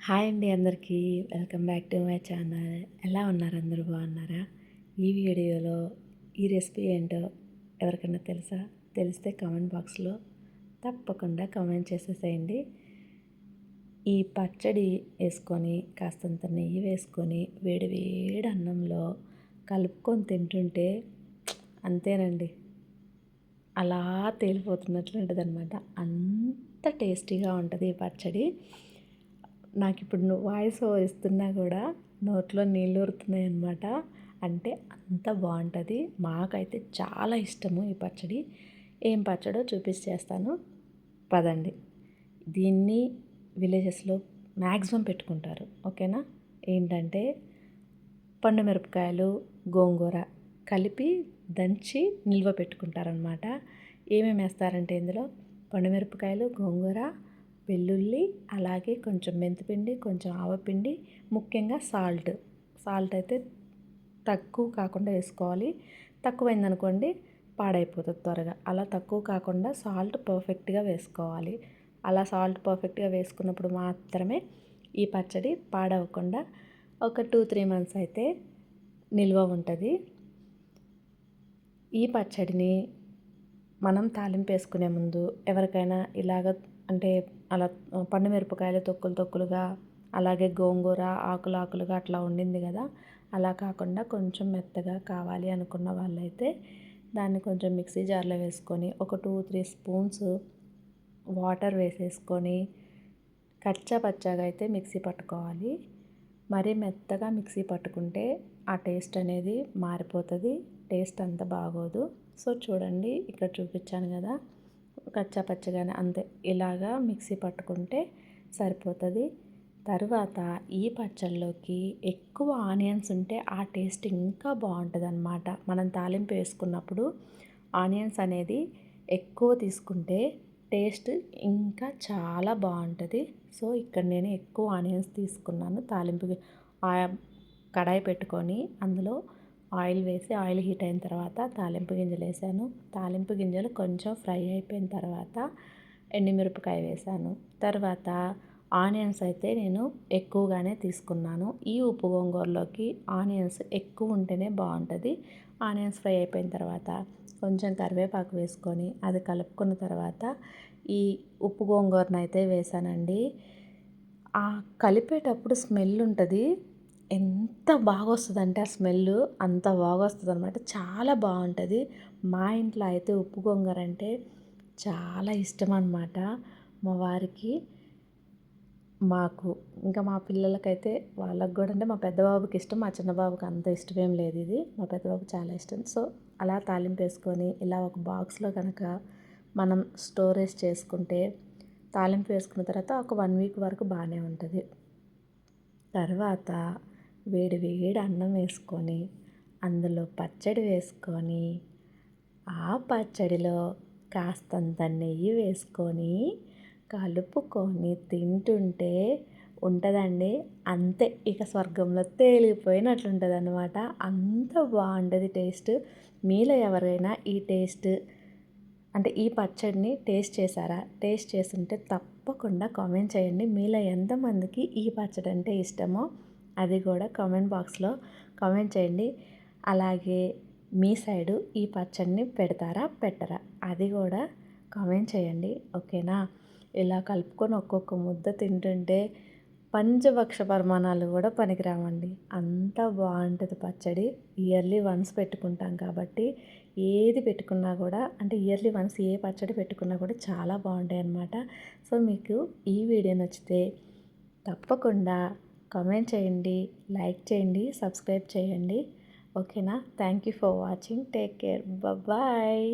Hi అండి అందరికీ welcome back to my channel. ఎలా ఉన్నారు? అందరూ బాగున్నారా? ఈ వీడియోలో ఈ రెసిపీ ఏంటో ఎవరికైనా తెలుసా? తెలిస్తే కామెంట్ బాక్స్లో తప్పకుండా కామెంట్ చేసేసేయండి. ఈ పచ్చడి వేసుకొని కాస్తంత నెయ్యి వేసుకొని వేడి వేడి అన్నంలో కలుపుకొని తింటుంటే అంతేనండి, అలా తేలిపోతున్నట్లు ఉంటుంది అనమాట. అంత టేస్టీగా ఉంటుంది ఈ పచ్చడి. నాకు ఇప్పుడు వాయిస్ ఓవర్ ఇస్తున్నా కూడా నోట్లో నీళ్ళు ఊరుతున్నాయి అన్నమాట. అంటే అంత బాగుంటుంది. మాకైతే చాలా ఇష్టము ఈ పచ్చడి. ఏం పచ్చడో చూపించేస్తాను పదండి. దీన్ని విలేజెస్లో మ్యాక్సిమం పెట్టుకుంటారు. ఓకేనా? ఏంటంటే పండు మిరపకాయలు, గోంగూర కలిపి దంచి నిల్వ పెట్టుకుంటారనమాట. ఏమేమి వేస్తారంటే ఇందులో పండుమిరపకాయలు, గోంగూర, వెల్లుల్లి, అలాగే కొంచెం మెంతిపిండి, కొంచెం ఆవపిండి, ముఖ్యంగా సాల్ట్ అయితే తక్కువ కాకుండా వేసుకోవాలి. తక్కువైందనుకోండి పాడైపోతుంది త్వరగా. అలా తక్కువ కాకుండా సాల్ట్ పర్ఫెక్ట్గా వేసుకోవాలి. అలా సాల్ట్ పర్ఫెక్ట్గా వేసుకున్నప్పుడు మాత్రమే ఈ పచ్చడి పాడవకుండా ఒక 2-3 మంత్స్ అయితే నిల్వ ఉంటుంది. ఈ పచ్చడిని మనం తాలింపు వేసుకునే ముందు ఎవరికైనా ఇలాగ అంటే అలా పండు మిరపకాయలు తొక్కులుగా, అలాగే గోంగూర ఆకులుగా అట్లా ఉండింది కదా, అలా కాకుండా కొంచెం మెత్తగా కావాలి అనుకున్న వాళ్ళైతే దాన్ని కొంచెం మిక్సీ జార్లో వేసుకొని ఒక 2-3 స్పూన్స్ వాటర్ వేసేసుకొని కచ్చా పచ్చాగా అయితే మిక్సీ పట్టుకోవాలి. మరీ మెత్తగా మిక్సీ పట్టుకుంటే ఆ టేస్ట్ అనేది మారిపోతుంది. టేస్ట్ అంత బాగోదు. సో చూడండి, ఇక్కడ చూపించాను కదా, కచ్చా పచ్చగానే అంతే ఇలాగా మిక్సీ పట్టుకుంటే సరిపోతుంది. తర్వాత ఈ పచ్చళ్ళలోకి ఎక్కువ ఆనియన్స్ ఉంటే ఆ టేస్ట్ ఇంకా బాగుంటుంది అన్నమాట. మనం తాలింపు వేసుకున్నప్పుడు ఆనియన్స్ అనేది ఎక్కువ తీసుకుంటే టేస్ట్ ఇంకా చాలా బాగుంటుంది. సో ఇక్కడ నేను ఎక్కువ ఆనియన్స్ తీసుకున్నాను. తాలింపుకి కడాయి పెట్టుకొని అందులో ఆయిల్ వేసి ఆయిల్ హీట్ అయిన తర్వాత తాలింపు గింజలు వేసాను. తాలింపు గింజలు కొంచెం ఫ్రై అయిపోయిన తర్వాత ఎండుమిరపకాయ వేసాను. తర్వాత ఆనియన్స్ అయితే నేను ఎక్కువగానే తీసుకున్నాను. ఈ ఉప్పు గోంగూరలోకి ఆనియన్స్ ఎక్కువ ఉంటేనే బాగుంటుంది. ఆనియన్స్ ఫ్రై అయిపోయిన తర్వాత కొంచెం కరివేపాకు వేసుకొని అది కలుపుకున్న తర్వాత ఈ ఉప్పు గోంగూరను అయితే వేసానండి. ఆ కలిపేటప్పుడు స్మెల్ ఉంటుంది. ఎంత బాగా వస్తుందంటే ఆ స్మెల్ అంత బాగా వస్తుంది అనమాట. చాలా బాగుంటుంది. మా ఇంట్లో అయితే ఉప్పు గోంగూర అంటే చాలా ఇష్టం అన్నమాట. మా వారికి, మాకు, ఇంకా మా పిల్లలకైతే వాళ్ళకు కూడా, అంటే మా పెద్ద బాబుకి ఇష్టం, మా చిన్న బాబుకి అంత ఇష్టమేం లేదు. ఇది మా పెద్ద బాబుకి చాలా ఇష్టం. సో అలా తాలింపు వేసుకొని ఇలా ఒక బాక్స్లో కనుక మనం స్టోరేజ్ చేసుకుంటే తాలింపు వేసుకున్న తర్వాత ఒక 1 వీక్ వరకు బాగానే ఉంటుంది. తర్వాత వేడి వేడి అన్నం వేసుకొని అందులో పచ్చడి వేసుకొని ఆ పచ్చడిలో కాస్తంత నెయ్యి వేసుకొని కలుపుకొని తింటుంటే ఉంటుందండి. అంతే, ఇక స్వర్గంలో తేలిపోయినట్లుంటుంది అనమాట. అంత బాగుంటుంది టేస్ట్. మీలో ఎవరైనా ఈ టేస్ట్ అంటే ఈ పచ్చడిని టేస్ట్ చేశారా? టేస్ట్ చేస్తుంటే తప్పకుండా కామెంట్ చేయండి. మీలో ఎంతమందికి ఈ పచ్చడి అంటే ఇష్టమో అది కూడా కామెంట్ బాక్స్లో కామెంట్ చేయండి. అలాగే మీ సైడు ఈ పచ్చడిని పెడతారా పెట్టరా అది కూడా కామెంట్ చేయండి. ఓకేనా? ఇలా కలుపుకొని ఒక్కొక్క ముద్ద తింటుంటే పంచభక్ష పరిమాణాలు కూడా పనికిరావండి. అంత బాగుంటుంది పచ్చడి. ఇయర్లీ వన్స్ పెట్టుకుంటాం కాబట్టి ఏది పెట్టుకున్నా కూడా, అంటే ఇయర్లీ వన్స్ ఏ పచ్చడి పెట్టుకున్నా కూడా చాలా బాగుంటాయి అన్నమాట. సో మీకు ఈ వీడియో నచ్చితే తప్పకుండా కామెంట్ చేయండి, లైక్ చేయండి, సబ్స్క్రైబ్ చేయండి. ఓకేనా? Thank you for watching. Take care. Bye.